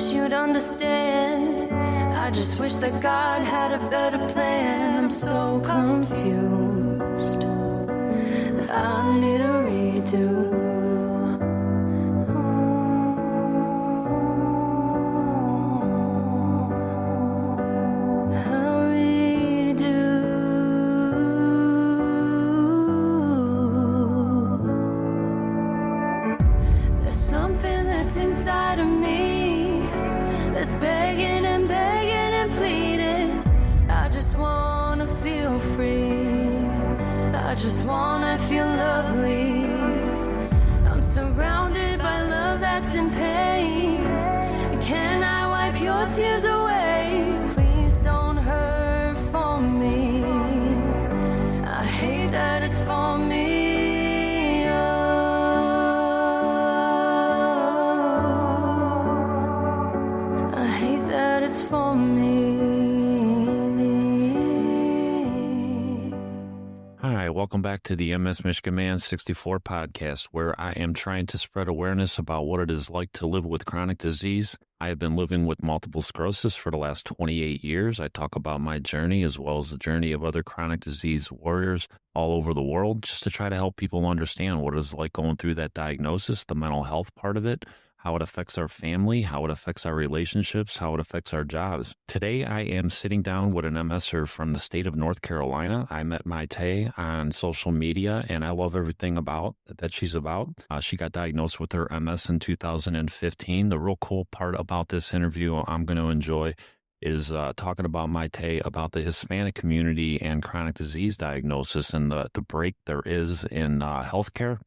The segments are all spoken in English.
wish you'd understand. I just wish that God had a better plan. I'm so confused. I need a redo. Inside of me that's begging and begging and pleading. I just wanna feel free. I just wanna feel lovely. I'm surrounded by love that's in pain. Can I wipe your tears away? Please don't hurt for me. I hate that it's for me. It's for me. Hi, welcome back to the MS Michigan Man 64 podcast, where I am trying to spread awareness about what it is like to live with chronic disease. I have been living with multiple sclerosis for the last 28 years. I talk about my journey as well as the journey of other chronic disease warriors all over the world, just to try to help people understand what it is like going through that diagnosis, the mental health part of it, how it affects our family, how it affects our relationships, how it affects our jobs. Today, I am sitting down with an MSer from the state of North Carolina. I met Maytee on social media, and I love everything about that she's about. She got diagnosed with her MS in 2015. The real cool part about this interview I'm going to enjoy is talking about Maytee, about the Hispanic community and chronic disease diagnosis and the break there is in healthcare.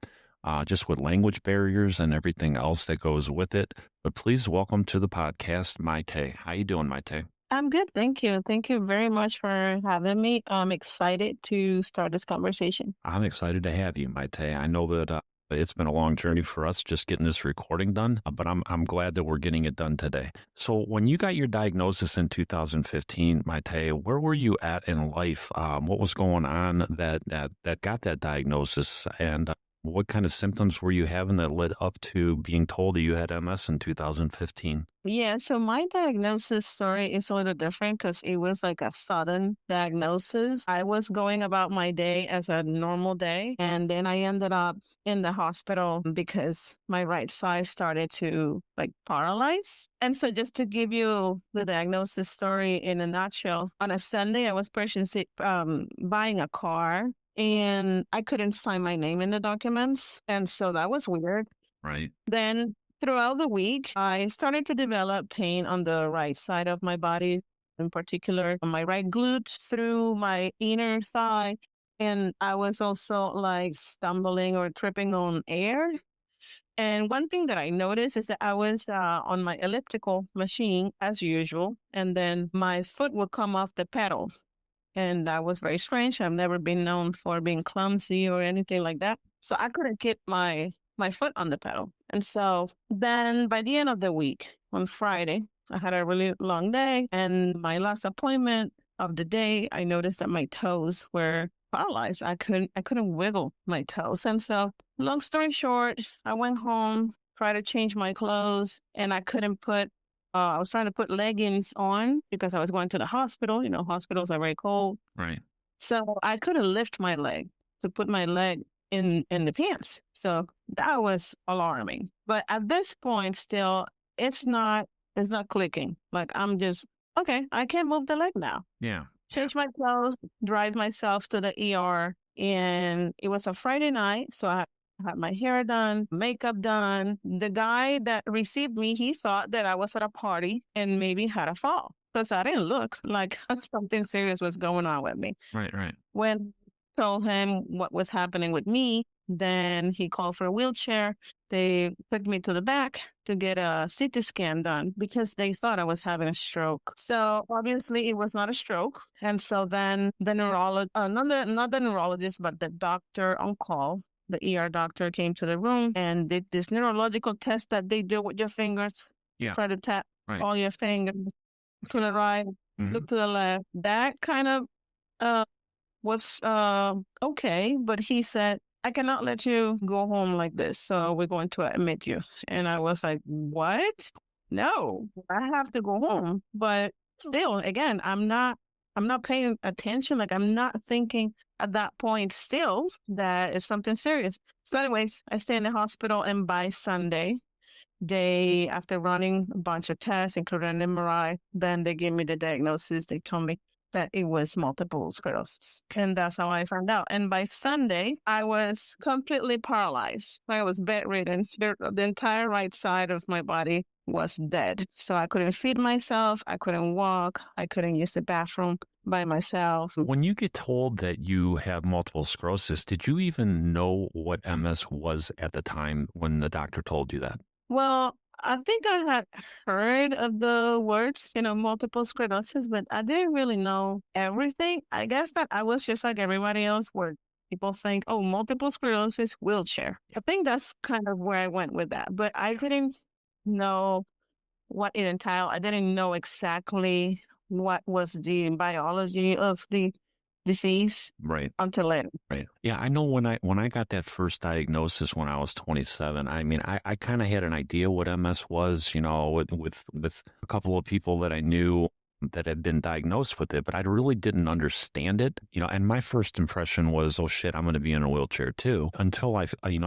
Just with language barriers and everything else that goes with it. But please welcome to the podcast, Maytee. How you doing, Maytee? I'm good. Thank you. Thank you very much for having me. I'm excited to start this conversation. I'm excited to have you, Maytee. I know that it's been a long journey for us just getting this recording done, but I'm glad that we're getting it done today. So when you got your diagnosis in 2015, Maytee, where were you at in life? What was going on that got that diagnosis? And what kind of symptoms were you having that led up to being told that you had MS in 2015? Yeah, so my diagnosis story is a little different because it was like a sudden diagnosis. I was going about my day as a normal day, and then I ended up in the hospital because my right side started to like paralyze. And so just to give you the diagnosis story in a nutshell, on a Sunday, I was buying a car. And I couldn't find my name in the documents. And so that was weird. Right. Then throughout the week, I started to develop pain on the right side of my body, in particular on my right glute through my inner thigh. And I was also like stumbling or tripping on air. And one thing that I noticed is that I was on my elliptical machine as usual. And then my foot would come off the pedal. And that was very strange. I've never been known for being clumsy or anything like that. So I couldn't keep my foot on the pedal. And so then by the end of the week, on Friday, I had a really long day. And my last appointment of the day, I noticed that my toes were paralyzed. I couldn't wiggle my toes. And so long story short, I went home, tried to change my clothes, and I couldn't I was trying to put leggings on because I was going to the hospital. You know, hospitals are very cold. Right. So I couldn't lift my leg to put my leg in the pants. So that was alarming. But at this point, still, it's not clicking. Like I'm just, okay, I can't move the leg now. Yeah. Change my clothes, drive myself to the ER. And it was a Friday night. So I had my hair done, makeup done. The guy that received me, he thought that I was at a party and maybe had a fall because I didn't look like something serious was going on with me. Right. When I told him what was happening with me, then he called for a wheelchair. They took me to the back to get a CT scan done because they thought I was having a stroke. So obviously it was not a stroke. And so then the neurologist, not the neurologist, but the doctor on call, the ER doctor came to the room and did this neurological test that they do with your fingers. Yeah. Try to tap all your fingers to the right, look to the left. That kind of was okay. But he said, I cannot let you go home like this. So we're going to admit you. And I was like, what? no, I have to go home. But still, again, I'm not paying attention. Like, I'm not thinking at that point still that it's something serious. So anyways, I stay in the hospital, and by Sunday, after running a bunch of tests, including an MRI, then they gave me the diagnosis. They told me that it was multiple sclerosis. And that's how I found out. And by Sunday, I was completely paralyzed. I was bedridden. The entire right side of my body was dead. So I couldn't feed myself. I couldn't walk. I couldn't use the bathroom by myself. When you get told that you have multiple sclerosis, did you even know what MS was at the time when the doctor told you that? Well, I think I had heard of the words, multiple sclerosis, but I didn't really know everything. I guess that I was just like everybody else, where people think, oh, multiple sclerosis, wheelchair. I think that's kind of where I went with that. But I didn't know what it entailed. I didn't know exactly what was the biology of the disease Right. until later. Right. Yeah, I know when I got that first diagnosis when I was 27, I mean, I kind of had an idea what MS was, with a couple of people that I knew that had been diagnosed with it, but I really didn't understand it, and my first impression was, oh shit, I'm going to be in a wheelchair too. Until I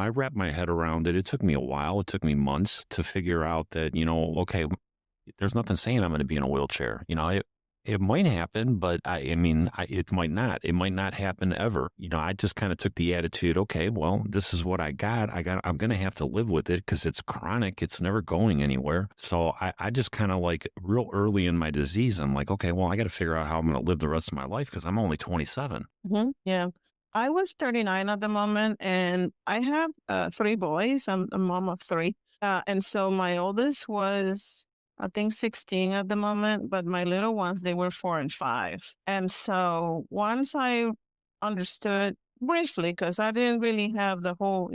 wrapped my head around it. It took me a while. It took me months to figure out that, okay, there's nothing saying I'm going to be in a wheelchair. It might happen, but it might not. It might not happen ever. I just kind of took the attitude, okay, well, this is what I got. I'm going to have to live with it because it's chronic. It's never going anywhere. So I just kind of like real early in my disease, I'm like, okay, well, I got to figure out how I'm going to live the rest of my life because I'm only 27. Mm-hmm. Yeah. I was 39 at the moment, and I have 3 boys. I'm a mom of 3. And so my oldest was, I think, 16 at the moment, but my little ones, they were 4 and 5. And so once I understood briefly, because I didn't really have the whole,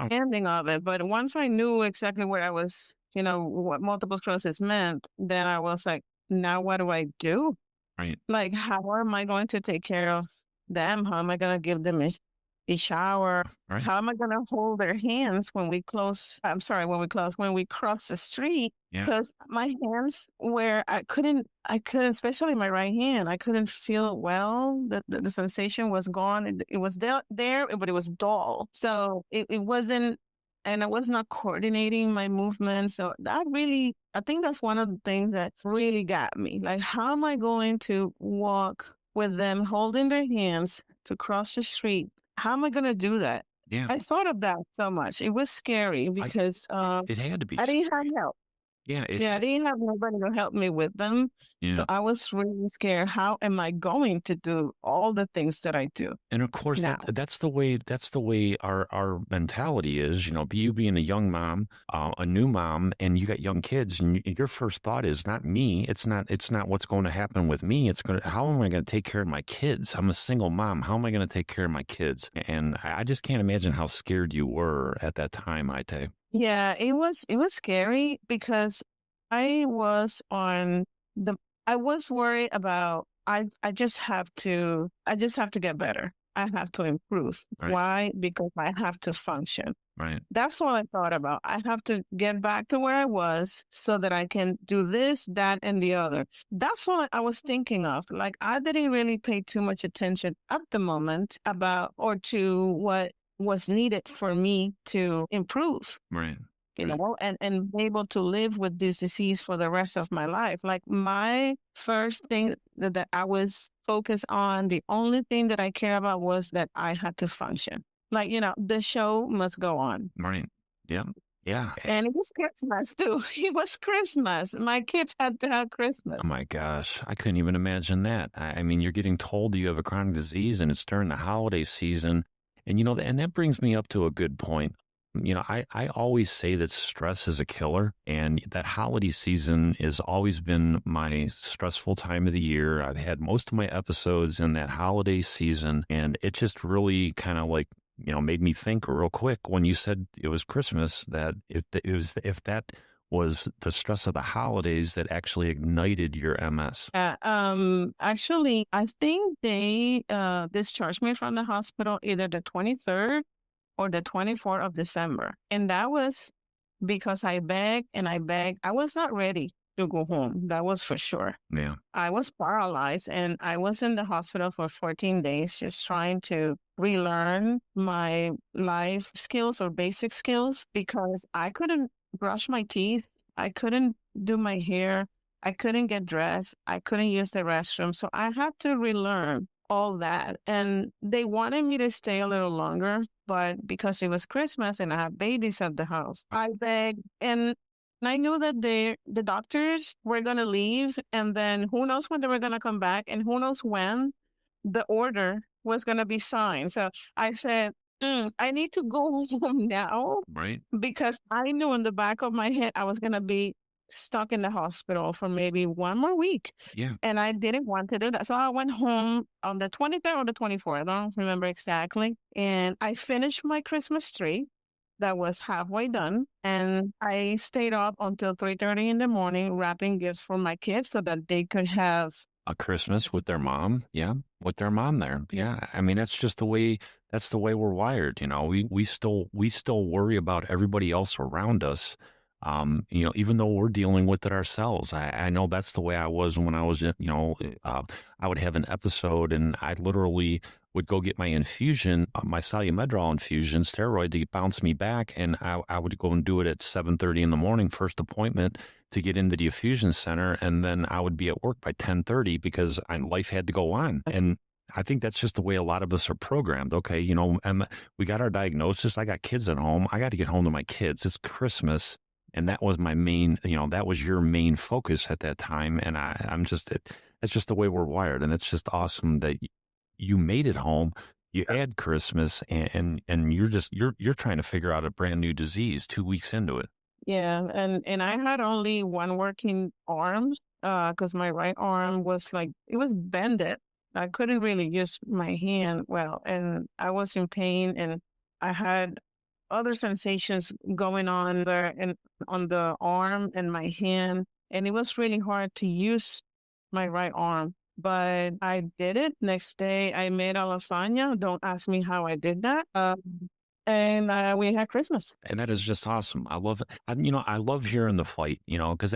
ending of it, but once I knew exactly where I was, what multiple sclerosis meant, then I was like, now what do I do? Right. Like, how am I going to take care of them? How am I going to give them a shower? Right. How am I going to hold their hands when we cross the street? Yeah. Because my hands I couldn't, especially my right hand, I couldn't feel it well. The sensation was gone. It was there, but it was dull. So it wasn't, and I was not coordinating my movements. So that really, I think that's one of the things that really got me. Like, how am I going to walk with them holding their hands to cross the street? How am I going to do that? Yeah. I thought of that so much. It was scary because it had to be. I didn't have help. Yeah. I didn't have nobody to help me with them. Yeah. So I was really scared. How am I going to do all the things that I do? And of course, that's the way our mentality is. You being a young mom, a new mom, and you got young kids, and your first thought is not me. It's not what's going to happen with me. It's how am I going to take care of my kids? I'm a single mom. How am I going to take care of my kids? And I just can't imagine how scared you were at that time, Maytee. Yeah, it was scary because I was worried about, I just have to get better. I have to improve. Right. Why? Because I have to function. Right. That's what I thought about. I have to get back to where I was so that I can do this, that, and the other. That's what I was thinking of. Like, I didn't really pay too much attention at the moment to what was needed for me to improve. Right. And be able to live with this disease for the rest of my life. Like, my first thing that I was focused on, the only thing that I care about was that I had to function. Like, the show must go on. Right. Yeah. Yeah. And it was Christmas too. It was Christmas. My kids had to have Christmas. Oh my gosh. I couldn't even imagine that. I mean, you're getting told you have a chronic disease and it's during the holiday season. And, and that brings me up to a good point. I always say that stress is a killer, and that holiday season has always been my stressful time of the year. I've had most of my episodes in that holiday season, and it just really kind of like, made me think real quick when you said it was Christmas, that if that was the stress of the holidays that actually ignited your MS. Actually, I think they discharged me from the hospital either the 23rd or the 24th of December. And that was because I begged and I begged. I was not ready to go home. That was for sure. Yeah. I was paralyzed and I was in the hospital for 14 days just trying to relearn my life skills or basic skills because I couldn't brush my teeth. I couldn't do my hair. I couldn't get dressed. I couldn't use the restroom. So I had to relearn all that. And they wanted me to stay a little longer, but because it was Christmas and I had babies at the house, I begged. And I knew that the doctors were going to leave, and then who knows when they were going to come back, and who knows when the order was going to be signed. So I said, I need to go home now Right. because I knew in the back of my head I was going to be stuck in the hospital for maybe one more week. Yeah. And I didn't want to do that. So I went home on the 23rd or the 24th. I don't remember exactly. And I finished my Christmas tree that was halfway done. And I stayed up until 3:30 in the morning wrapping gifts for my kids so that they could have a Christmas with their mom. Yeah. With their mom there. Yeah. I mean, that's just the way we're wired. You know, we still worry about everybody else around us. You know, even though we're dealing with it ourselves. I know that's the way I was when I was, I would have an episode and I literally would go get my infusion, my Salumedrol infusion, steroid to bounce me back. And I would go and do it at 7:30 in the morning, first appointment to get into the infusion center. And then I would be at work by 10:30 because life had to go on. And I think that's just the way a lot of us are programmed. Okay. You know, we got our diagnosis. I got kids at home. I got to get home to my kids. It's Christmas. And that was my main, that was your main focus at that time. And that's just the way we're wired. And it's just awesome that you made it home. You had Christmas and you're trying to figure out a brand new disease 2 weeks into it. Yeah, and I had only one working arm because my right arm was it was bended. I couldn't really use my hand well, and I was in pain, and I had other sensations going on there and on the arm and my hand, and it was really hard to use my right arm. But I did it. Next day, I made a lasagna. Don't ask me how I did that. And we had Christmas. And that is just awesome. I love it. I love hearing the fight, because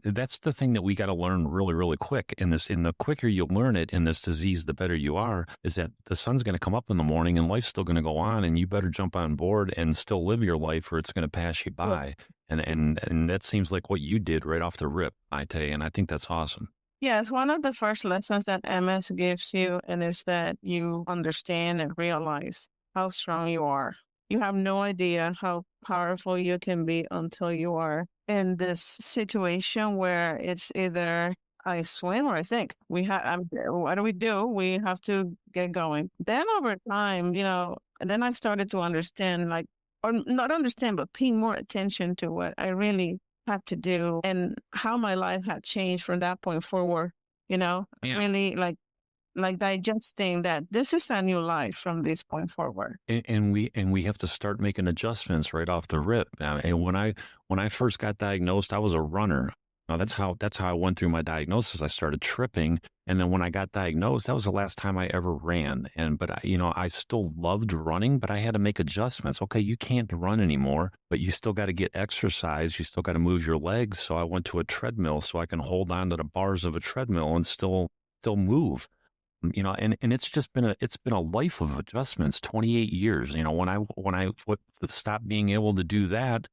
that's the thing that we got to learn really, really quick in this. And the quicker you learn it in this disease, the better you are, is that the sun's going to come up in the morning and life's still going to go on. And you better jump on board and still live your life or it's going to pass you by. Yeah. And that seems like what you did right off the rip, I tell you. And I think that's awesome. Yeah, it's one of the first lessons that MS gives you, and it's that you understand and realize how strong you are. You have no idea how powerful you can be until you are in this situation where it's either I swim or I sink. What do? We have to get going. Then over time, and then I started to understand, or not understand, but paying more attention to what I really had to do and how my life had changed from that point forward. Yeah. Really like digesting that this is a new life from this point forward. And we have to start making adjustments right off the rip. And when I first got diagnosed, I was a runner. Now that's how I went through my diagnosis. I started tripping. And then when I got diagnosed, that was the last time I ever ran. But I still loved running, but I had to make adjustments. Okay, you can't run anymore, but you still got to get exercise. You still got to move your legs. So I went to a treadmill so I can hold on to the bars of a treadmill and still move. And it's been a life of adjustments, 28 years. When I stopped being able to do that,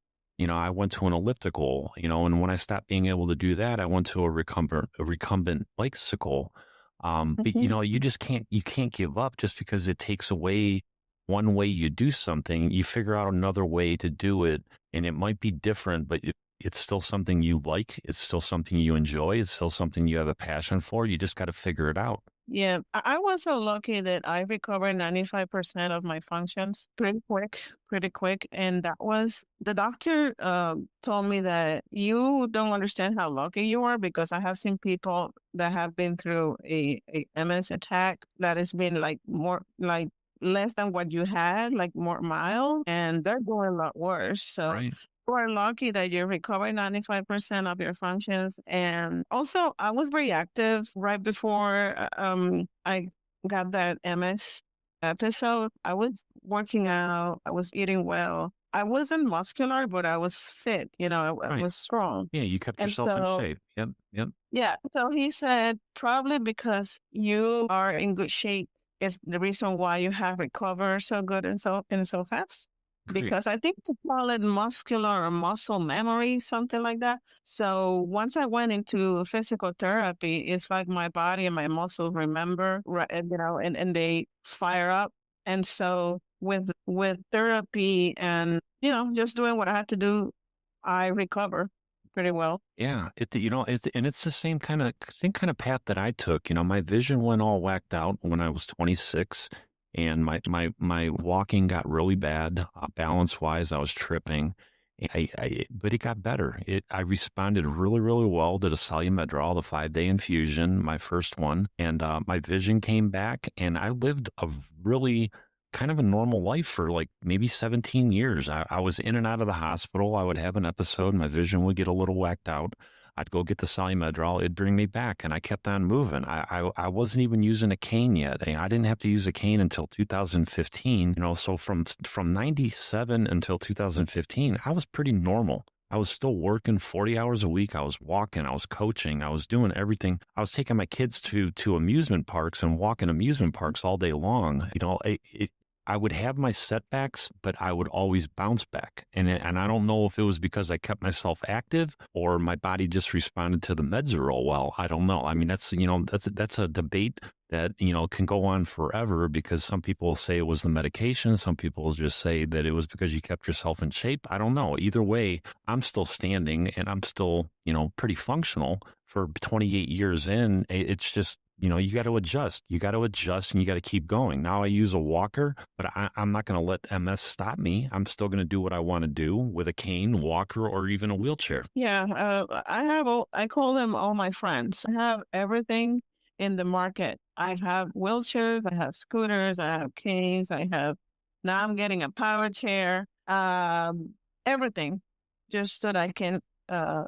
I went to an elliptical, and when I stopped being able to do that, I went to a recumbent bicycle. But you just can't give up just because it takes away one way you do something. You figure out another way to do it, and it might be different, but it's still something you like. It's still something you enjoy. It's still something you have a passion for. You just got to figure it out. Yeah, I was so lucky that I recovered 95% of my functions pretty quick. And that was, the doctor told me that you don't understand how lucky you are, because I have seen people that have been through a MS attack that has been more less than what you had, more mild, and they're going a lot worse. So. Right. You are lucky that you recovered 95% of your functions. And also, I was very active right before I got that MS episode. I was working out. I was eating well. I wasn't muscular, but I was fit, I Right. was strong. Yeah, you kept And yourself in so, shape. Yep, yep. yeah, so he said, probably because you are in good shape is the reason why you have recovered so good and so fast. Great. Because I think to call it muscular or muscle memory, something like that. So once I went into physical therapy, it's like my body and my muscles remember, right, and they fire up. And so with therapy and just doing what I had to do, I recover pretty well. Yeah, it's the same kind of path that I took. My vision went all whacked out when I was 26, and my walking got really bad, balance wise. I was tripping. But it got better. I responded really, really well to the Salumedrol, the 5-day infusion, my first one, and my vision came back, and I lived a really kind of a normal life for like maybe 17 years. I was in and out of the hospital. I would have an episode. My vision would get a little whacked out. I'd go get the Salumedrol. It'd bring me back, and I kept on moving. I wasn't even using a cane yet. I didn't have to use a cane until 2015. So from 97 until 2015, I was pretty normal. I was still working 40 hours a week. I was walking. I was coaching. I was doing everything. I was taking my kids to amusement parks and walking amusement parks all day long. I would have my setbacks, but I would always bounce back. And I don't know if it was because I kept myself active or my body just responded to the meds real well. I don't know. I mean, that's a debate that, can go on forever, because some people say it was the medication. Some people just say that it was because you kept yourself in shape. I don't know. Either way, I'm still standing and I'm still, pretty functional for 28 years in. It's just, you got to adjust. You got to adjust and you got to keep going. Now I use a walker, but I'm not going to let MS stop me. I'm still going to do what I want to do with a cane, walker, or even a wheelchair. Yeah, I call them all my friends. I have everything in the market. I have wheelchairs, I have scooters, I have canes, now I'm getting a power chair, everything, just so that I can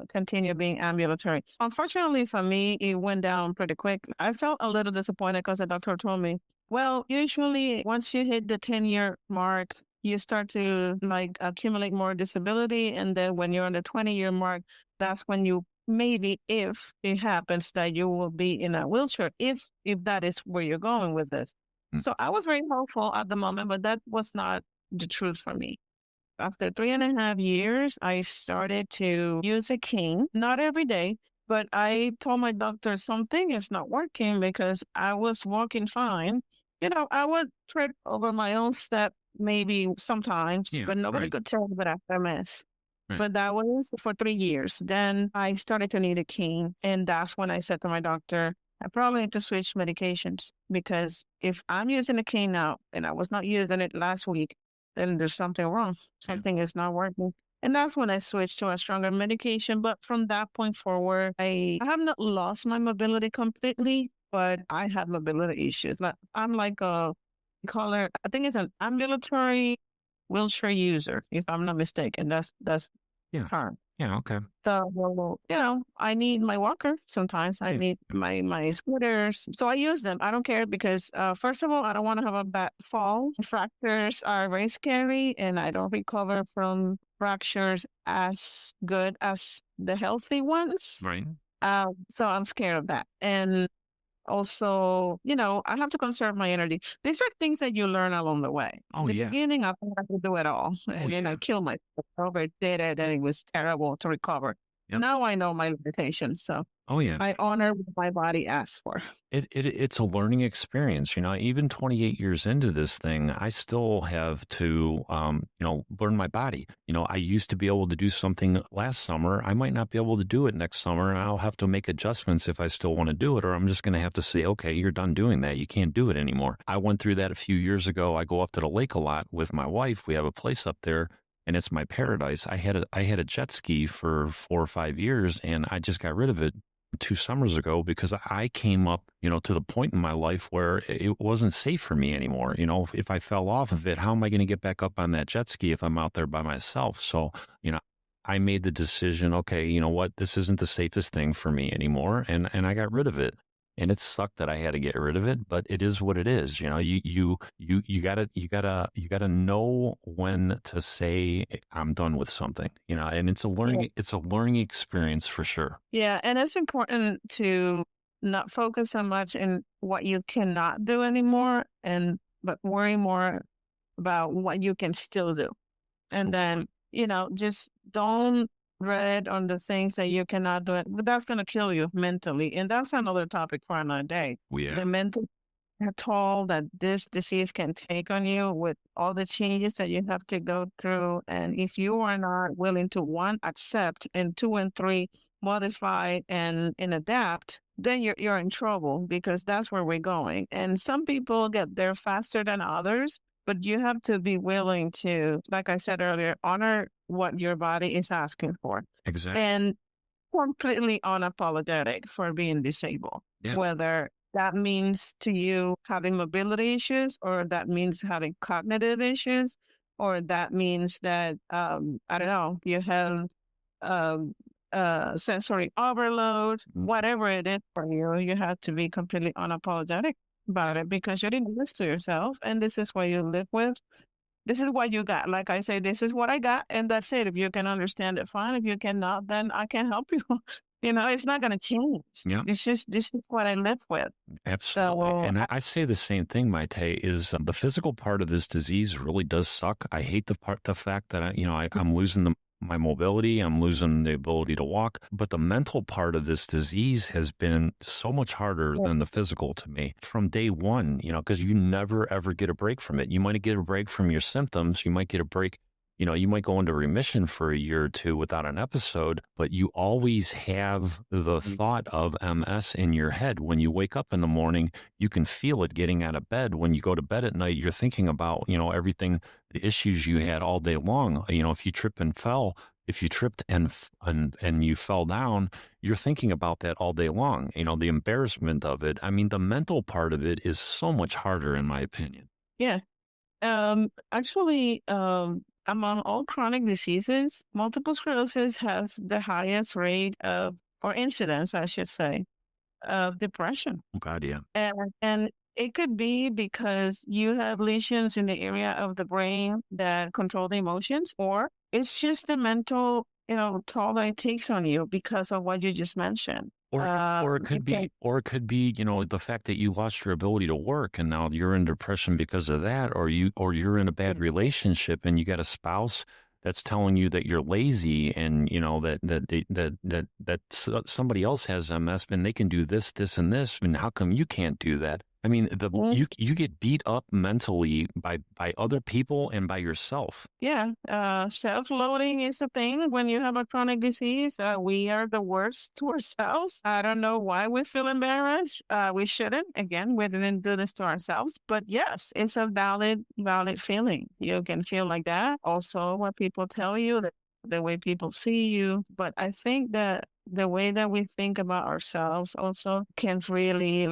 continue being ambulatory. Unfortunately for me, it went down pretty quick. I felt a little disappointed because the doctor told me, well, usually once you hit the 10-year mark, you start to accumulate more disability. And then when you're on the 20-year mark, that's when you maybe, if it happens, that you will be in a wheelchair, if that is where you're going with this. So I was very hopeful at the moment, but that was not the truth for me. After 3.5 years, I started to use a cane, not every day, but I told my doctor something is not working because I was walking fine. I would trip over my own step maybe sometimes, but nobody could tell that I had MS. Right. But that was for 3 years. Then I started to need a cane. And that's when I said to my doctor, I probably need to switch medications, because if I'm using a cane now and I was not using it last week, then there's something wrong. Something is not working. And that's when I switched to a stronger medication. But from that point forward, I have not lost my mobility completely, but I have mobility issues. But I'm like I think it's an ambulatory wheelchair user, if I'm not mistaken. That's the term. Yeah, okay. So, I need my walker sometimes. I need my scooters. So I use them. I don't care because, first of all, I don't want to have a bad fall. Fractures are very scary, and I don't recover from fractures as good as the healthy ones. Right. So I'm scared of that. And also, I have to conserve my energy. These are things that you learn along the way. Oh, In the yeah. beginning, I thought I could do it all. And then I killed myself. Overdid it, and it was terrible to recover. Yep. Now I know my limitations. So Oh, yeah. I honor what my body asks for. It's a learning experience. Even 28 years into this thing, I still have to, learn my body. I used to be able to do something last summer. I might not be able to do it next summer, and I'll have to make adjustments if I still want to do it, or I'm just going to have to say, okay, you're done doing that. You can't do it anymore. I went through that a few years ago. I go up to the lake a lot with my wife. We have a place up there, and it's my paradise. I had a jet ski for 4 or 5 years, and I just got rid of it 2 summers ago because I came up, to the point in my life where it wasn't safe for me anymore. If I fell off of it, how am I going to get back up on that jet ski if I'm out there by myself? So, I made the decision, okay, you know what? This isn't the safest thing for me anymore. And I got rid of it. and it sucked that I had to get rid of it, but it is what it is. You know, you gotta know when to say I'm done with something, you know, and it's a learning experience for sure. Yeah, and it's important to not focus so much in what you cannot do anymore, but worry more about what you can still do. And then, just don't dread on the things that you cannot do. But that's going to kill you mentally. And that's another topic for another day. Yeah. The mental toll that this disease can take on you with all the changes that you have to go through. And if you are not willing to, one, accept, and two and three, modify and adapt, then you're in trouble, because that's where we're going. And some people get there faster than others, but you have to be willing to, like I said earlier, honor what your body is asking for. Exactly. And completely unapologetic for being disabled. Yeah. Whether that means to you having mobility issues, or that means having cognitive issues, or that means that, I don't know, you have sensory overload, whatever it is for you, you have to be completely unapologetic about it, because you didn't do this to yourself, and this is what you live with. This is what you got. Like I say, this is what I got, and that's it. If you can understand it, fine. If you cannot, then I can't help you. It's not going to change. Yeah. This is what I live with. Absolutely. So, and I say the same thing, Maytee, is the physical part of this disease really does suck. I hate the fact that I'm losing my mobility, I'm losing the ability to walk, but the mental part of this disease has been so much harder than the physical to me from day one, because you never ever get a break from it. You might get a break from your symptoms. You might get a break. You might go into remission for a year or two without an episode, but you always have the thought of MS in your head. When you wake up in the morning, you can feel it getting out of bed. When you go to bed at night, you're thinking about, everything, the issues you had all day long. If you tripped and you fell down, you're thinking about that all day long. The embarrassment of it. I mean, the mental part of it is so much harder, in my opinion. Yeah. Actually, among all chronic diseases, multiple sclerosis has the highest rate of, or incidence, I should say, of depression. Oh, God, yeah. And it could be because you have lesions in the area of the brain that control the emotions, or it's just the mental, toll that it takes on you because of what you just mentioned. Or it could be, the fact that you lost your ability to work and now you're in depression because of that, or you're in a bad relationship and you got a spouse that's telling you that you're lazy and, that somebody else has MS and they can do this, this, and this. And how come you can't do that? I mean, you get beat up mentally by other people and by yourself. Yeah. Self-loathing is a thing when you have a chronic disease. We are the worst to ourselves. I don't know why we feel embarrassed. We shouldn't. Again, we didn't do this to ourselves. But yes, it's a valid feeling. You can feel like that. Also, what people tell you, the way people see you. But I think that the way that we think about ourselves also can really,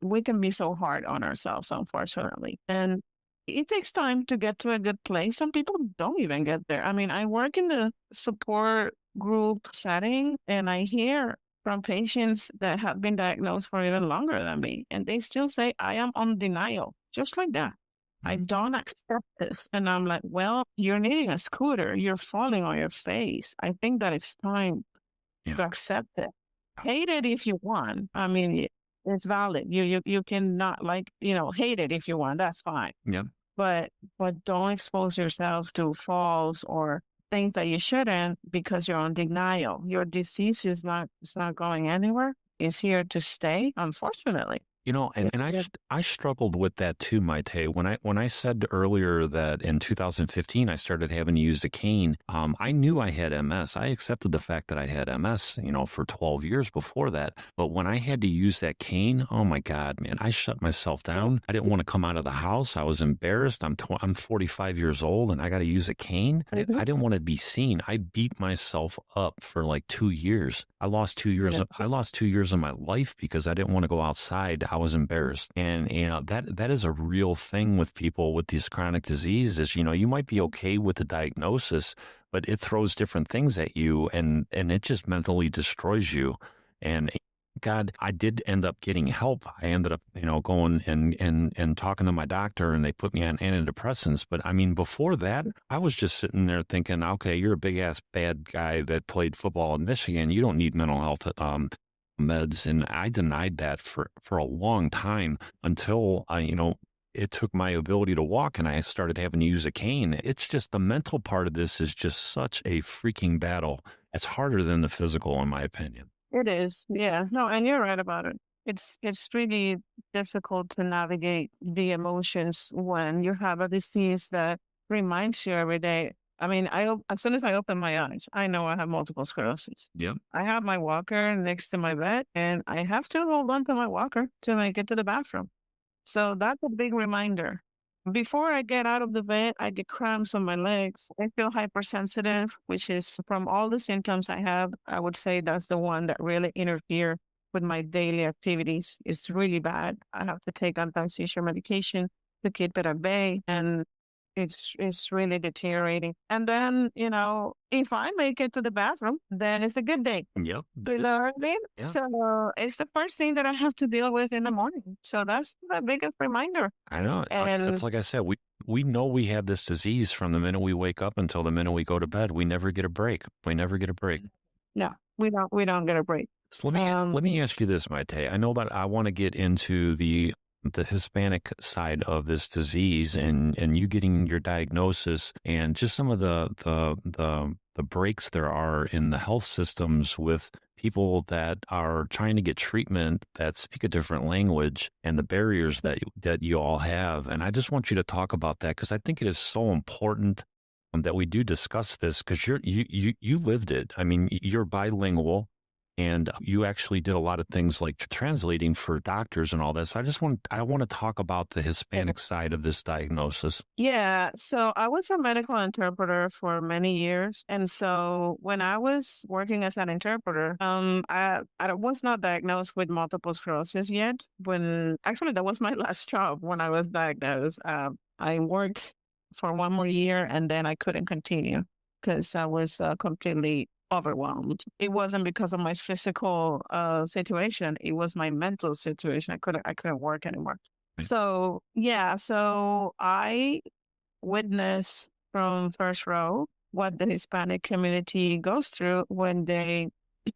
we can be so hard on ourselves, unfortunately. And it takes time to get to a good place. Some people don't even get there. I mean, I work in the support group setting, and I hear from patients that have been diagnosed for even longer than me, and they still say, I am on denial, just like that. I don't accept this. And I'm like, well, you're needing a scooter. You're falling on your face. I think that it's time to accept it. Hate it if you want. I mean, it's valid. You cannot hate it if you want. That's fine. Yeah. But don't expose yourself to falls or things that you shouldn't, because you're on denial. Your disease is not going anywhere. It's here to stay, unfortunately. I struggled with that too, Maytee. When I said earlier that in 2015 I started having to use a cane, I knew I had MS. I accepted the fact that I had MS, for 12 years before that. But when I had to use that cane, oh my God, man, I shut myself down. I didn't want to come out of the house. I was embarrassed. I'm 45 years old and I got to use a cane. I didn't want to be seen. I beat myself up for like 2 years. I lost 2 years. I lost 2 years of my life because I didn't want to go outside. I was embarrassed. And, that is a real thing with people with these chronic diseases. You might be okay with the diagnosis, but it throws different things at you and it just mentally destroys you. And God, I did end up getting help. I ended up, going and talking to my doctor, and they put me on antidepressants. But I mean, before that, I was just sitting there thinking, okay, you're a big ass bad guy that played football in Michigan. You don't need mental health meds. And I denied that for a long time until it took my ability to walk and I started having to use a cane. It's just the mental part of this is just such a freaking battle. It's harder than the physical, in my opinion. It is. Yeah. No, and you're right about it. It's really difficult to navigate the emotions when you have a disease that reminds you every day. I mean, as soon as I open my eyes, I know I have multiple sclerosis. Yep. I have my walker next to my bed, and I have to hold on to my walker till I get to the bathroom. So that's a big reminder. Before I get out of the bed, I get cramps on my legs. I feel hypersensitive, which is from all the symptoms I have, I would say that's the one that really interfere with my daily activities. It's really bad. I have to take anti-seizure medication to keep it at bay, and it's really deteriorating. And then, if I make it to the bathroom, then it's a good day. Yep. You know what I mean? Yeah. So it's the first thing that I have to deal with in the morning. So that's the biggest reminder. I know. And It's like I said, we know we have this disease from the minute we wake up until the minute we go to bed. We never get a break. no, we don't get a break. So let me ask you this, Maytee. I know that I want to get into the Hispanic side of this disease and you getting your diagnosis and just some of the breaks there are in the health systems with people that are trying to get treatment that speak a different language and the barriers that you all have. And I just want you to talk about that because I think it is so important that we do discuss this because you lived it. I mean, you're bilingual. And you actually did a lot of things like translating for doctors and all that. So I want to talk about the Hispanic side of this diagnosis. Yeah. So I was a medical interpreter for many years. And so when I was working as an interpreter, I was not diagnosed with multiple sclerosis yet. That was my last job when I was diagnosed. I worked for one more year and then I couldn't continue because I was completely overwhelmed. It wasn't because of my physical situation. It was my mental situation. I couldn't work anymore. Right. So I witnessed from first row what the Hispanic community goes through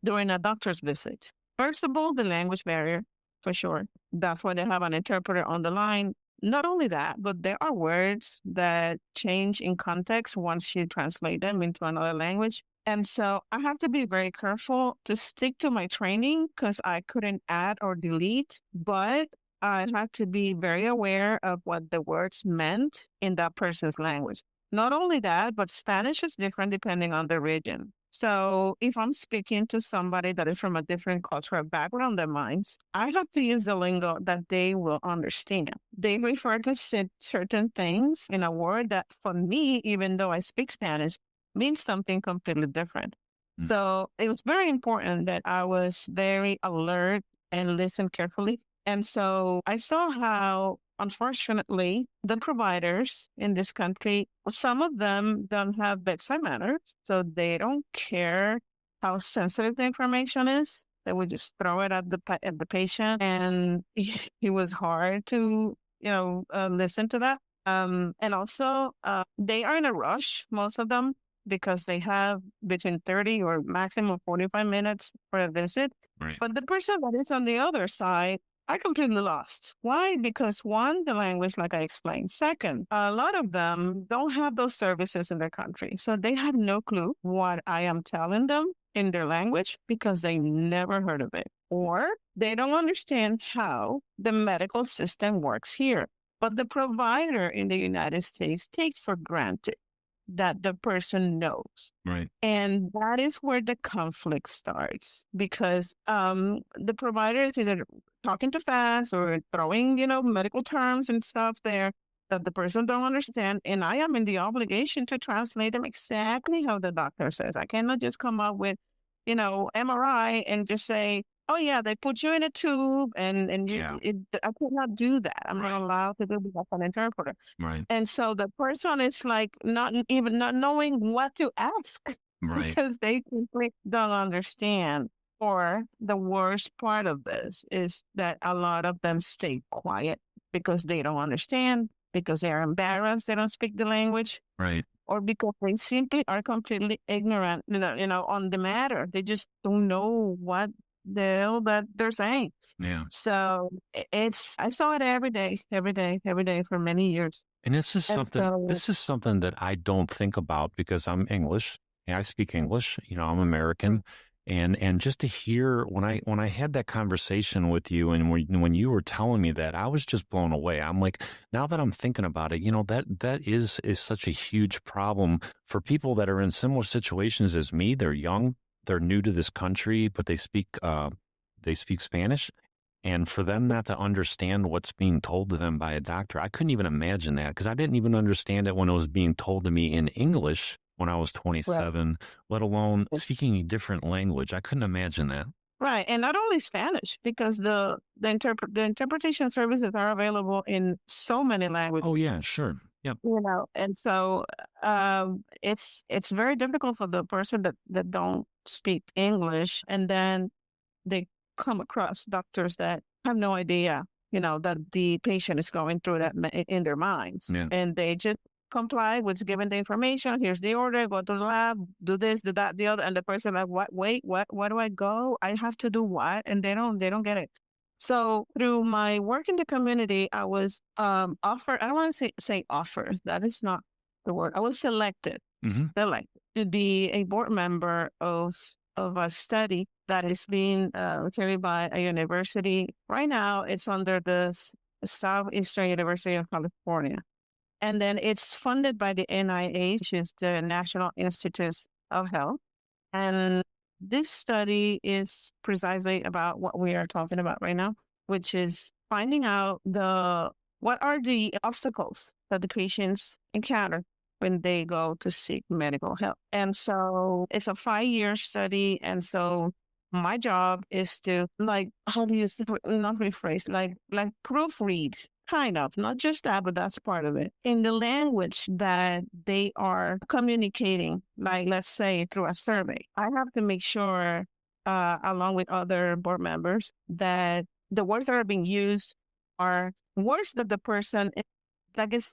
during a doctor's visit. First of all, the language barrier, for sure. That's why they have an interpreter on the line. Not only that, but there are words that change in context once you translate them into another language. And so I have to be very careful to stick to my training because I couldn't add or delete, but I had to be very aware of what the words meant in that person's language. Not only that, but Spanish is different depending on the region. So if I'm speaking to somebody that is from a different cultural background than mine, I have to use the lingo that they will understand. They refer to certain things in a word that for me, even though I speak Spanish, means something completely different. So it was very important that I was very alert and listened carefully. And so I saw how, unfortunately, the providers in this country, some of them don't have bedside manners. So they don't care how sensitive the information is. They would just throw it at the patient. And it was hard to, listen to that. And also, they are in a rush, most of them, because they have between 30 or maximum 45 minutes for a visit. Right. But the person that is on the other side, I completely lost. Why? Because one, the language, like I explained. Second, a lot of them don't have those services in their country. So they have no clue what I am telling them in their language because they never heard of it. Or they don't understand how the medical system works here. But the provider in the United States takes for granted that the person knows. Right. And that is where the conflict starts because the provider is either talking too fast or throwing, medical terms and stuff there that the person don't understand. And I am in the obligation to translate them exactly how the doctor says. I cannot just come up with, MRI and just say, oh yeah, they put you in a tube and I could not do that. I'm not allowed to do that as an interpreter. Right. And so the person is like not knowing what to ask Right. because they simply don't understand. Or the worst part of this is that a lot of them stay quiet because they don't understand, because they're embarrassed, they don't speak the language, Right. or because they simply are completely ignorant, on the matter. They just don't know what the hell that they're saying. Yeah. So I saw it every day, every day, every day for many years. And this is And something so, this is something that I don't think about because I'm English. And I speak English. I'm American. And just to hear when I had that conversation with you and when you were telling me that, I was just blown away. I'm like, now that I'm thinking about it, that is such a huge problem for people that are in similar situations as me. They're young, they're new to this country, but they speak Spanish. And for them not to understand what's being told to them by a doctor, I couldn't even imagine that because I didn't even understand it when it was being told to me in English when I was right. 27, let alone speaking a different language. I couldn't imagine that. Right. And not only Spanish, because the interpretation services are available in so many languages. Oh, yeah, sure. Yep. And so it's very difficult for the person that don't speak English, and then they come across doctors that have no idea, that the patient is going through that in their minds. Yeah. And they just comply with giving the information. Here's the order, go to the lab, do this, do that, the other. And the person like, what, wait, what, where do I go? I have to do what? And they don't get it. So through my work in the community, I was offered, I don't want to say offered, that is not the word. I was selected to be a board member of a study that is being carried by a university. Right now, it's under the Southeastern University of California. And then it's funded by the NIH, which is the National Institutes of Health. And this study is precisely about what we are talking about right now, which is finding out what are the obstacles that the patients encounter when they go to seek medical help. And so it's a 5-year study. And so my job is to how do you not rephrase, like proofread, kind of, not just that, but that's part of it, in the language that they are communicating, like let's say through a survey. I have to make sure, along with other board members, that the words that are being used are words that the person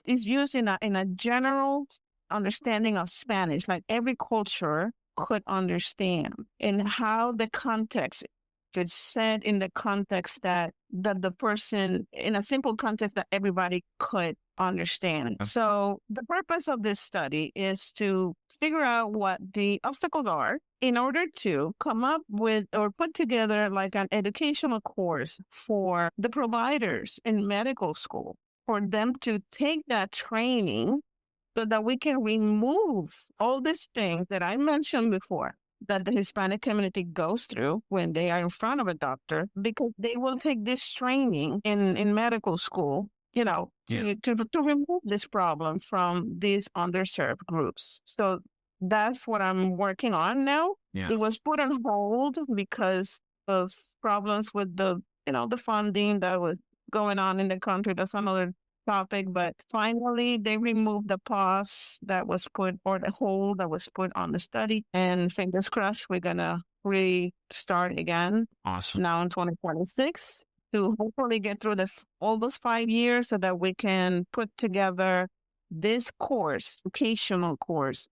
is used in a general understanding of Spanish, like every culture could understand, and how the context, it's said in the context that the person, in a simple context that everybody could understand. So the purpose of this study is to figure out what the obstacles are in order to come up with or put together like an educational course for the providers in medical school, for them to take that training so that we can remove all these things that I mentioned before that the Hispanic community goes through when they are in front of a doctor, because they will take this training in medical school, to remove this problem from these underserved groups. So that's what I'm working on now. Yeah. It was put on hold because of problems with the funding that was going on in the country. That's another topic, but finally they removed the pause that was put, or the hold that was put on the study, and fingers crossed we're gonna restart again. Awesome. Now in 2026 to hopefully get through all those 5 years so that we can put together this course, educational course,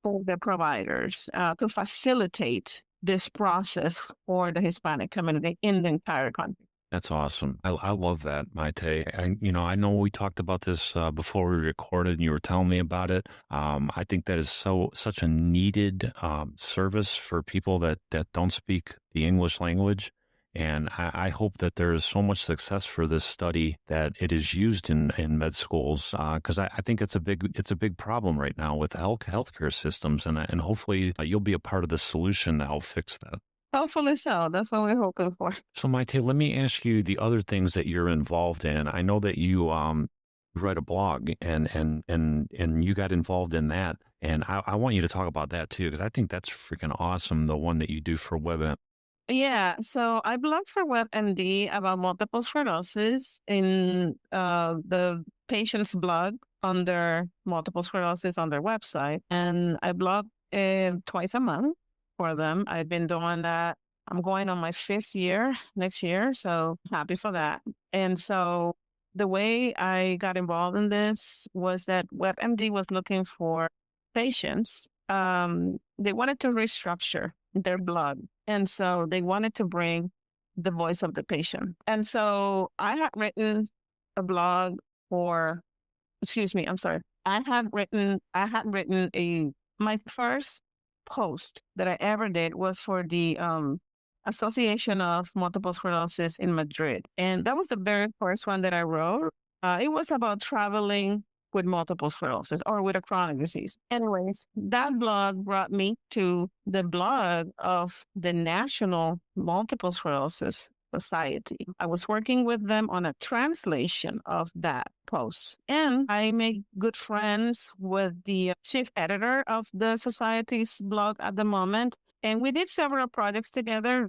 for the providers to facilitate this process for the Hispanic community in the entire country. That's awesome. I love that, Maytee. I know we talked about this before we recorded and you were telling me about it. I think that is such a needed service for people that don't speak the English language. And I hope that there is so much success for this study that it is used in med schools, because I think it's a big problem right now with healthcare systems, and hopefully you'll be a part of the solution to help fix that. Hopefully so. That's what we're hoping for. So, Maytee, let me ask you the other things that you're involved in. I know that you write a blog and you got involved in that, and I want you to talk about that too, because I think that's freaking awesome. The one that you do for WebM. Yeah, so I blog for WebMD about multiple sclerosis in the patient's blog under multiple sclerosis on their website, and I blog twice a month for them. I've been doing that I'm going on my 5th year next year, so happy for that. And so the way I got involved in this was that WebMD was looking for patients. They wanted to restructure their blog. And so they wanted to bring the voice of the patient. And so I had written a blog for, excuse me, I'm sorry. I had written my first post that I ever did was for the Association of Multiple Sclerosis in Madrid. And that was the very first one that I wrote. It was about traveling with multiple sclerosis or with a chronic disease. Anyways, that blog brought me to the blog of the National Multiple Sclerosis Society. I was working with them on a translation of that post. And I made good friends with the chief editor of the society's blog at the moment. And we did several projects together,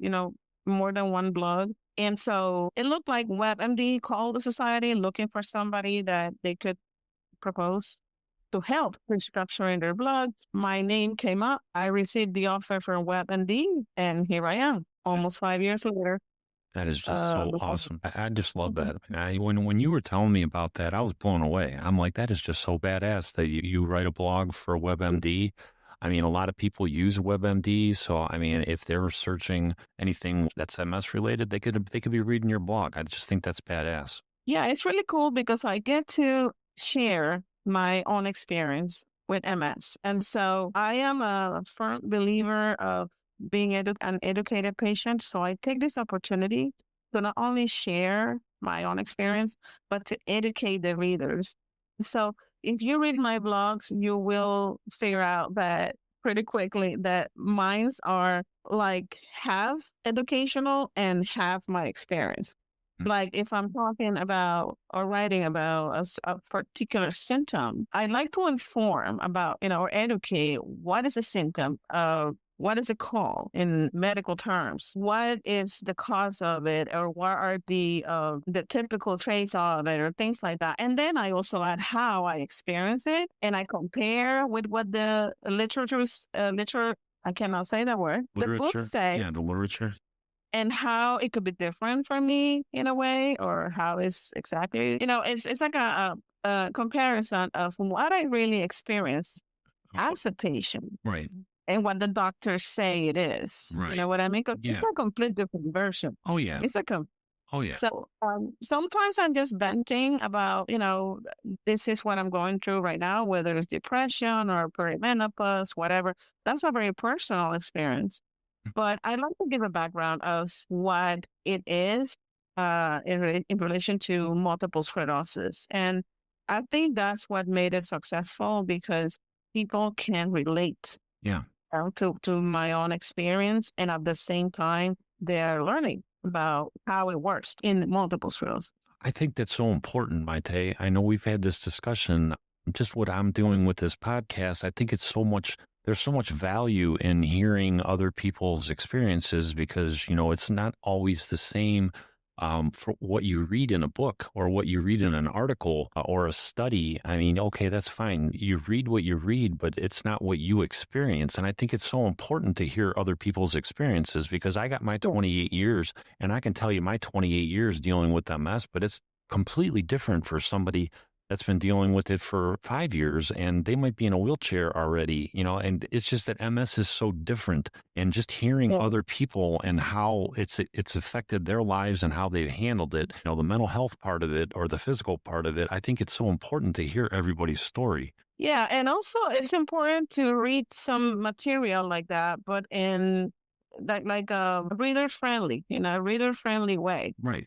more than one blog. And so it looked like WebMD called the society looking for somebody that they could propose to help restructuring their blog. My name came up. I received the offer from WebMD, and here I am, almost 5 years later. That is just so awesome. I just love that. When you were telling me about that, I was blown away. I'm like, that is just so badass that you write a blog for WebMD. I mean, a lot of people use WebMD. So, I mean, if they're searching anything that's MS related, they could be reading your blog. I just think that's badass. Yeah, it's really cool because I get to share my own experience with MS. And so I am a firm believer of being an educated patient. So I take this opportunity to not only share my own experience, but to educate the readers. So if you read my blogs, you will figure out that pretty quickly that mine are like half educational and half my experience. Like if I'm talking about or writing about a particular symptom, I like to inform about, or educate what is a symptom, what is it called in medical terms? What is the cause of it, or what are the typical traits of it, or things like that. And then I also add how I experience it, and I compare with what the I cannot say that word. Literature. The books say. Yeah, the literature. And how it could be different for me in a way, or how it's exactly, it's like a comparison of what I really experience as a patient. Right. And what the doctors say it is. Right. You know what I mean? 'Cause it's a complete different version. Oh, yeah. Oh, yeah. So sometimes I'm just venting about, this is what I'm going through right now, whether it's depression or perimenopause, whatever. That's a very personal experience. But I'd like to give a background of what it is in relation to multiple sclerosis. And I think that's what made it successful, because people can relate to my own experience. And at the same time, they're learning about how it works in multiple sclerosis. I think that's so important, Maytee. I know we've had this discussion, just what I'm doing with this podcast. I think there's so much value in hearing other people's experiences, because, it's not always the same for what you read in a book or what you read in an article or a study. I mean, okay, that's fine. You read what you read, but it's not what you experience. And I think it's so important to hear other people's experiences, because I got my 28 years, and I can tell you my 28 years dealing with MS, but it's completely different for somebody that's been dealing with it for 5 years, and they might be in a wheelchair already, and it's just that MS is so different. And just hearing other people and how it's affected their lives and how they've handled it, the mental health part of it or the physical part of it, I think it's so important to hear everybody's story. Yeah, and also it's important to read some material like that, but in like a reader-friendly way. Right.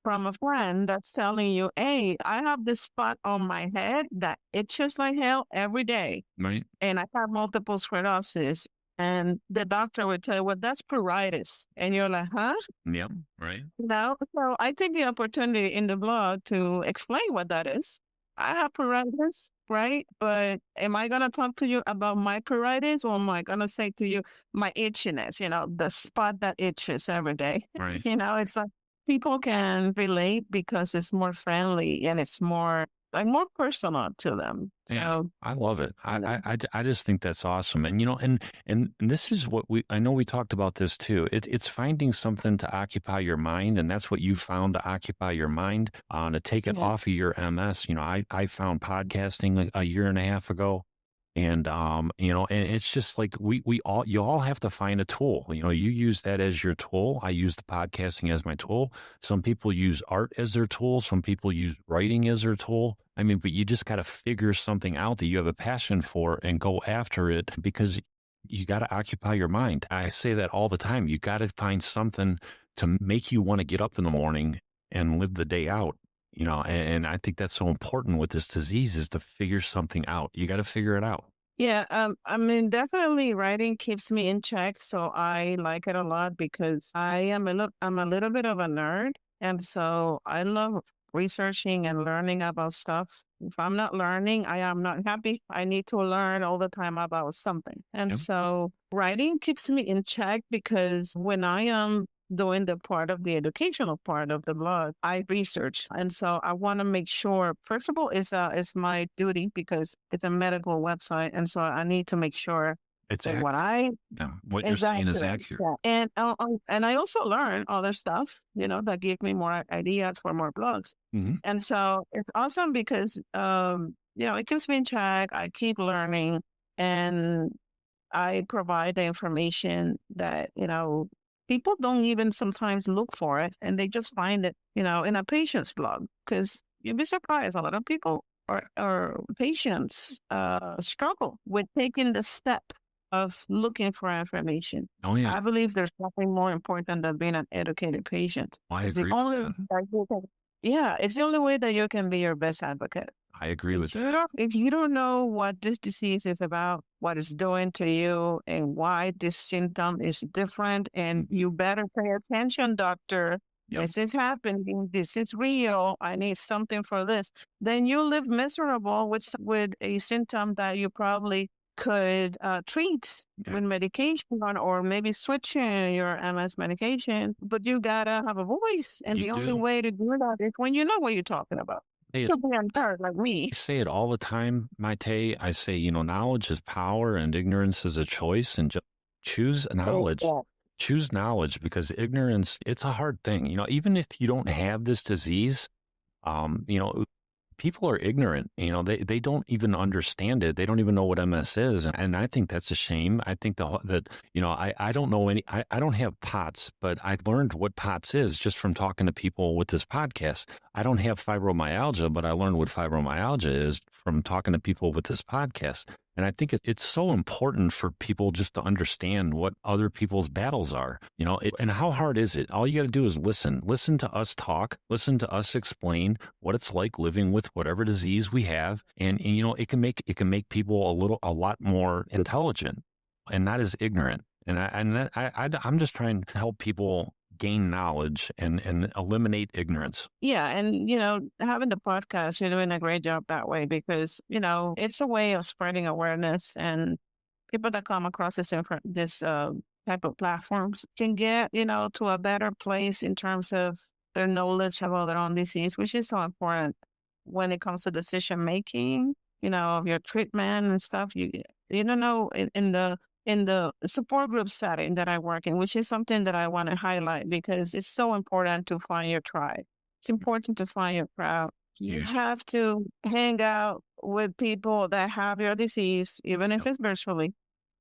From a friend that's telling you, hey, I have this spot on my head that itches like hell every day. Right. And I have multiple sclerosis. And the doctor would tell you, well, that's paralysis. And you're like, huh? Yep. Right. So I take the opportunity in the blog to explain what that is. I have paralysis, right? But am I going to talk to you about my paralysis, or am I going to say to you my itchiness, the spot that itches every day? Right. It's like, people can relate because it's more friendly and it's more like more personal to them. Yeah, So, I love it. you know, I just think that's awesome. And, and this is what I know we talked about this too. It's finding something to occupy your mind. And that's what you found to occupy your mind, to take it yeah. off of your MS. I found podcasting a year and a half ago. And, and it's just like you all have to find a tool. You use that as your tool. I use the podcasting as my tool. Some people use art as their tool. Some people use writing as their tool. I mean, but you just got to figure something out that you have a passion for and go after it, because you got to occupy your mind. I say that all the time. You got to find something to make you want to get up in the morning and live the day out. And I think that's so important with this disease, is to figure something out. You got to figure it out. Yeah, I mean, definitely writing keeps me in check, so I like it a lot because I'm a little bit of a nerd, and so I love researching and learning about stuff. If I'm not learning, I am not happy. I need to learn all the time about something. And Yep. so writing keeps me in check because when I am doing the part of the educational part of the blog, I research. And so I want to make sure, first of all, it's my duty because it's a medical website. And so I need to make sure It's that what you're saying is accurate. accurate. Yeah. And I also learn other stuff, that give me more ideas for more blogs. Mm-hmm. And so it's awesome because, it keeps me in check. I keep learning and I provide the information that, people don't even sometimes look for it and they just find it, in a patient's blog, because you'd be surprised. A lot of people or patients struggle with taking the step of looking for information. Oh, yeah. I believe there's nothing more important than being an educated patient. I It's agree the only with that. that you can- Yeah, it's the only way that you can be your best advocate. I agree with that. If you don't know what this disease is about, what it's doing to you, and why this symptom is different, and you better pay attention, doctor. Yep. This is happening. This is real. I need something for this. Then you live miserable with a symptom that you probably could treat with medication or maybe switching your MS medication. But you gotta have a voice, and the only way to do that is when you know what you're talking about. You'll be unheard like me. I say it all the time, Maytee. I say, knowledge is power and ignorance is a choice, and just choose knowledge. Choose knowledge, because ignorance, it's a hard thing. Even if you don't have this disease, people are ignorant. They don't even understand it. They don't even know what MS is. And I think that's a shame. I think I don't know I don't have POTS, but I learned what POTS is just from talking to people with this podcast. I don't have fibromyalgia, but I learned what fibromyalgia is from talking to people with this podcast. And I think it's so important for people just to understand what other people's battles are, and how hard is it? All you got to do is listen to us talk, listen to us explain what it's like living with whatever disease we have. And it can make people a lot more intelligent and not as ignorant. And I'm just trying to help people gain knowledge and eliminate ignorance. Yeah. And, having the podcast, you're doing a great job that way because, it's a way of spreading awareness, and people that come across this type of platforms can get, to a better place in terms of their knowledge about their own disease, which is so important when it comes to decision making, of your treatment and stuff. You don't know in the support group setting that I work in, which is something that I want to highlight because it's so important to find your tribe. It's important to find your crowd. You have to hang out with people that have your disease, even if it's virtually.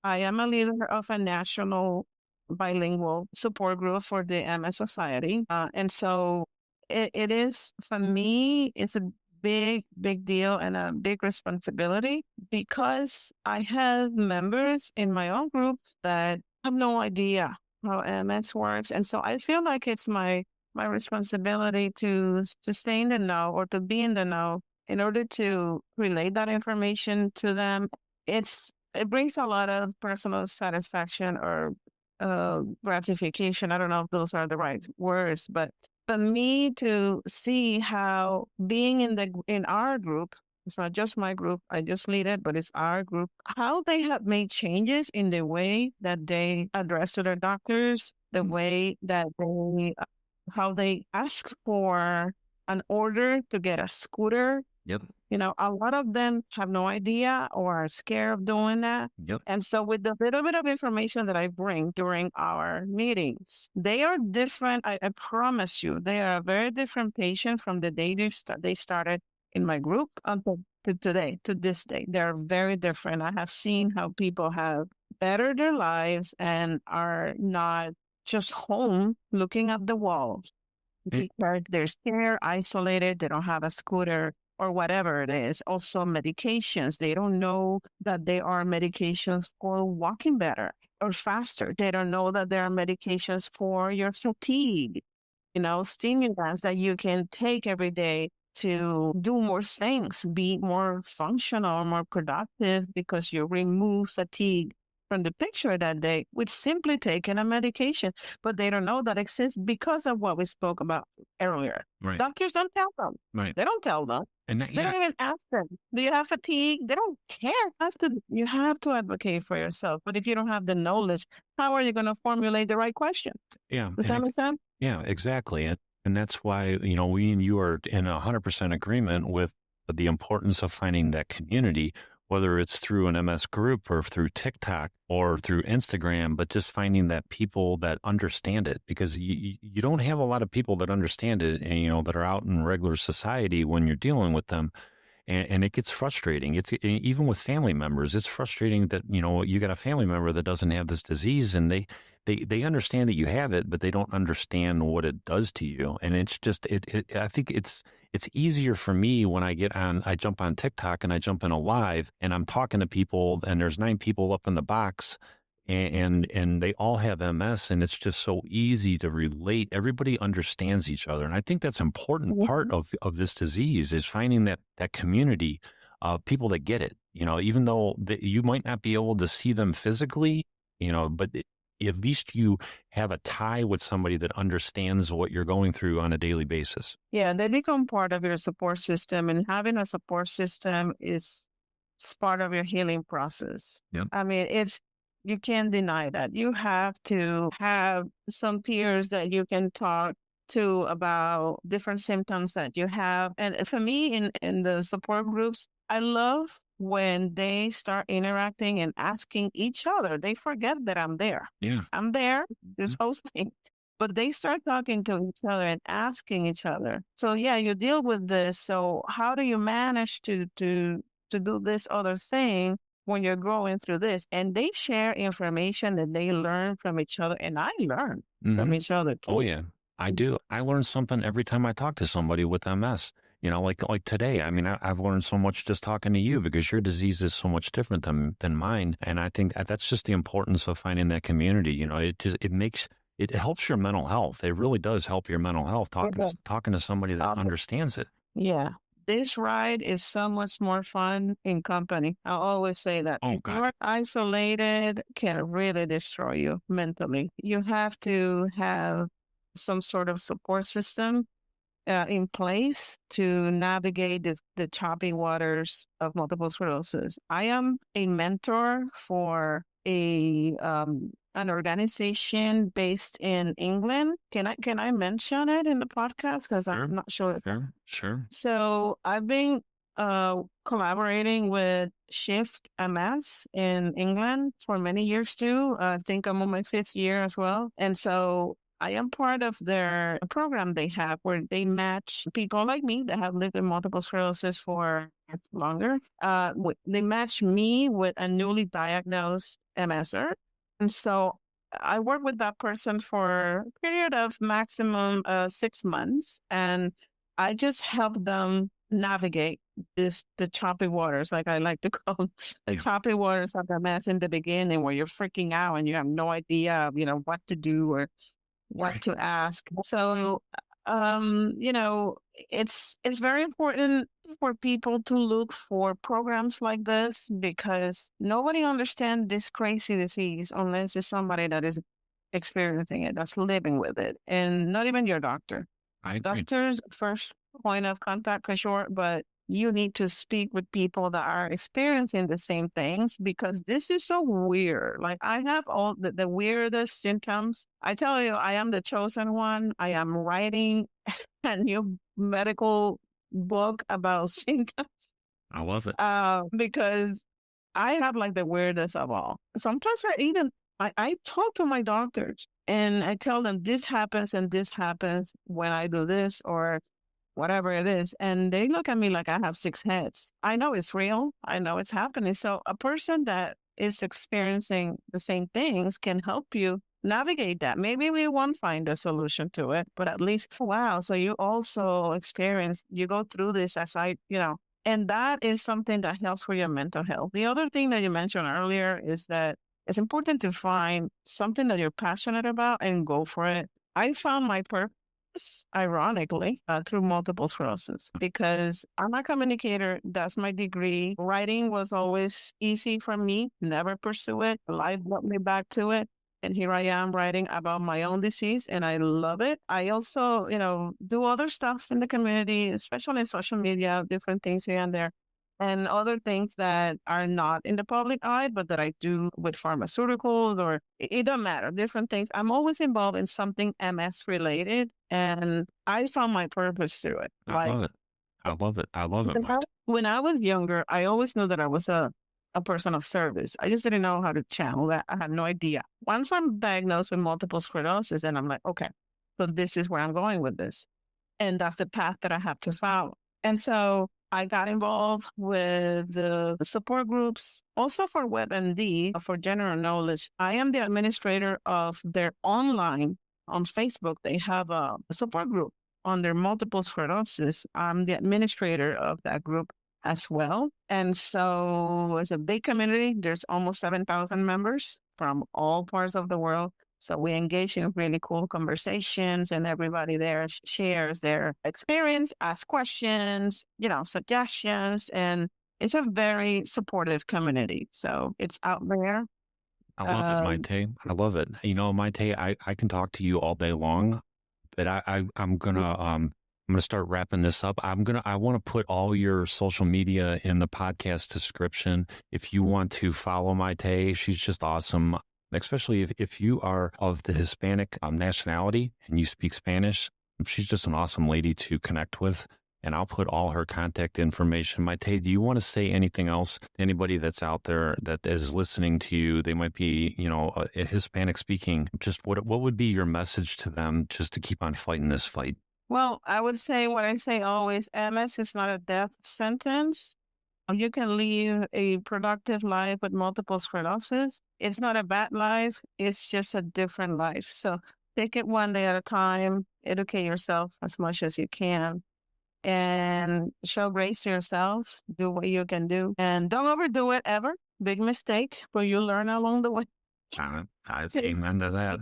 I am a leader of a national bilingual support group for the MS Society. And so it is, for me, it's a big deal and a big responsibility because I have members in my own group that have no idea how MS works. And so I feel like it's my responsibility to stay in the know or to be in the know in order to relay that information to them. It brings a lot of personal satisfaction or gratification. I don't know if those are the right words, but for me to see how being in our group, it's not just my group, I just lead it, but it's our group, how they have made changes in the way that they address to their doctors, the way that how they ask for an order to get a scooter Yep. A lot of them have no idea or are scared of doing that. Yep. And so with the little bit of information that I bring during our meetings, they are different. I promise you, they are a very different patient from the day they started in my group until to today, to this day. They're very different. I have seen how people have bettered their lives and are not just home looking at the wall And- because they're scared, isolated, they don't have a scooter or whatever it is. Also, medications. They don't know that there are medications for walking better or faster. They don't know that there are medications for your fatigue, stimulants that you can take every day to do more things, be more functional, more productive because you remove fatigue from the picture that day with simply taking a medication. But they don't know that exists because of what we spoke about earlier. Right. Doctors don't tell them. Right. They don't tell them. And They don't even ask them, do you have fatigue? They don't care. You have to advocate for yourself. But if you don't have the knowledge, how are you going to formulate the right question? yeah. Does that make sense? Yeah, exactly. And that's why, we and you are in 100% agreement with the importance of finding that community, whether it's through an MS group or through TikTok or through Instagram, but just finding that people that understand it, because you don't have a lot of people that understand it and, that are out in regular society when you're dealing with them. And it gets frustrating. It's even with family members. It's frustrating that, you got a family member that doesn't have this disease and they understand that you have it, but they don't understand what it does to you. And it's just, I think it's easier for me when I jump on TikTok and I jump in a live and I'm talking to people and there's 9 people up in the box and they all have MS and it's just so easy to relate. Everybody understands each other. And I think that's an important part of this disease is finding that community of people that get it, even though you might not be able to see them physically, but at least you have a tie with somebody that understands what you're going through on a daily basis. Yeah, they become part of your support system, and having a support system is part of your healing process. Yep. I mean, you can't deny that. You have to have some peers that you can talk to about different symptoms that you have. And for me, in the support groups, I love when they start interacting and asking each other. They forget that I'm there. Yeah. I'm there, just hosting. But they start talking to each other and asking each other. So yeah, you deal with this. So how do you manage to do this other thing when you're going through this? And they share information that they learn from each other. And I learn from each other too. Oh yeah, I do. I learn something every time I talk to somebody with MS. Like today, I mean, I've learned so much just talking to you because your disease is so much different than mine. And I think that's just the importance of finding that community. It helps your mental health. It really does help your mental health talking to somebody that understands it. Yeah. This ride is so much more fun in company. I always say that. Oh, if God. you're isolated, can really destroy you mentally. You have to have some sort of support system in place to navigate the choppy waters of multiple sclerosis. I am a mentor for an organization based in England. Can I mention it in the podcast? Because I'm not sure. Sure. So I've been collaborating with Shift MS in England for many years too. I think I'm on my 5th year as well. And so I am part of their program they have where they match people like me that have lived with multiple sclerosis for longer. They match me with a newly diagnosed MSer. And so I work with that person for a period of maximum 6 months. And I just help them navigate the choppy waters, like I like to call the choppy waters of MS in the beginning where you're freaking out and you have no idea, what to do or what to ask. So, it's very important for people to look for programs like this because nobody understands this crazy disease unless it's somebody that is experiencing it, that's living with it, and not even your doctor. I agree. Doctor's first point of contact for sure, but you need to speak with people that are experiencing the same things because this is so weird. Like I have all the weirdest symptoms. I tell you, I am the chosen one. I am writing a new medical book about symptoms I love it. because I have like the weirdest of all. Sometimes I talk to my doctors and I tell them this happens and this happens when I do this or whatever it is. And they look at me like I have six heads. I know it's real. I know it's happening. So a person that is experiencing the same things can help you navigate that. Maybe we won't find a solution to it, but at least, wow. So you also you go through this and that is something that helps with your mental health. The other thing that you mentioned earlier is that it's important to find something that you're passionate about and go for it. I found my purpose, ironically, through multiple sclerosis because I'm a communicator. That's my degree. Writing was always easy for me, never pursue it. Life brought me back to it. And here I am writing about my own disease and I love it. I also, do other stuff in the community, especially in social media, different things here and there. And other things that are not in the public eye, but that I do with pharmaceuticals or it doesn't matter, different things. I'm always involved in something MS related and I found my purpose through it. I love it. I love it. I love it, Mike. When I was younger, I always knew that I was a person of service. I just didn't know how to channel that. I had no idea. Once I'm diagnosed with multiple sclerosis and I'm like, okay, so this is where I'm going with this. And that's the path that I have to follow. And so I got involved with the support groups, also for WebMD, for general knowledge. I am the administrator of their online on Facebook. They have a support group on their multiple sclerosis. I'm the administrator of that group as well. And so it's a big community. There's almost 7,000 members from all parts of the world. So we engage in really cool conversations and everybody there shares their experience, asks questions, suggestions, and it's a very supportive community. So it's out there. I love it, Maytee. I love it. Maytee, I can talk to you all day long, but I'm gonna start wrapping this up. I want to put all your social media in the podcast description. If you want to follow Maytee, she's just awesome. Especially if you are of the Hispanic nationality and you speak Spanish, she's just an awesome lady to connect with. And I'll put all her contact information. Maytee, do you want to say anything else to anybody that's out there that is listening to you? They might be, a Hispanic speaking. Just what would be your message to them just to keep on fighting this fight? Well, I would say what I say always, MS is not a death sentence. You can live a productive life with multiple sclerosis. It's not a bad life. It's just a different life. So take it one day at a time, educate yourself as much as you can, and show grace to yourself. Do what you can do. And don't overdo it ever. Big mistake, but you learn along the way. I amen to that.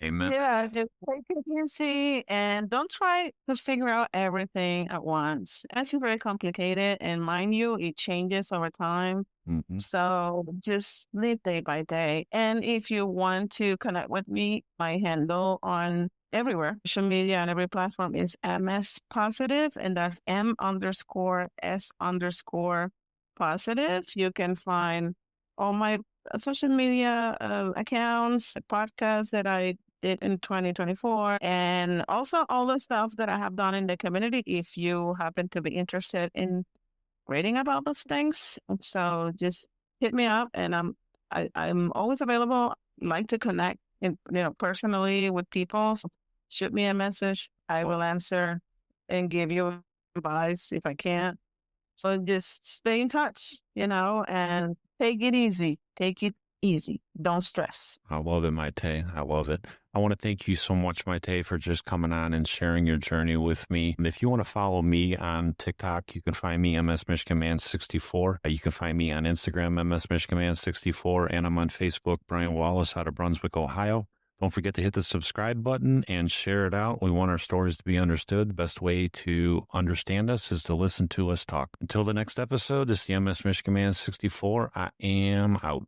Amen. Yeah, just take it easy and don't try to figure out everything at once. It's very complicated, and mind you, it changes over time. Mm-hmm. So just live day by day. And if you want to connect with me, my handle on everywhere, social media and every platform is MS Positive, and that's M_S_positive. You can find all my social media accounts, podcasts that I did in 2024, and also all the stuff that I have done in the community if you happen to be interested in reading about those things. So just hit me up, and I'm always available. Like to connect personally with people. So shoot me a message. I will answer and give you advice if I can. So just stay in touch, and take it easy. Take it easy. Don't stress. I love it, Maytee. I love it. I want to thank you so much, Maytee, for just coming on and sharing your journey with me. And if you want to follow me on TikTok, you can find me MS Michigan Man 64. You can find me on Instagram, MS Michigan Man 64, and I'm on Facebook, Brian Wallace out of Brunswick, Ohio. Don't forget to hit the subscribe button and share it out. We want our stories to be understood. The best way to understand us is to listen to us talk. Until the next episode, this is the MS Michigan Man 64. I am out.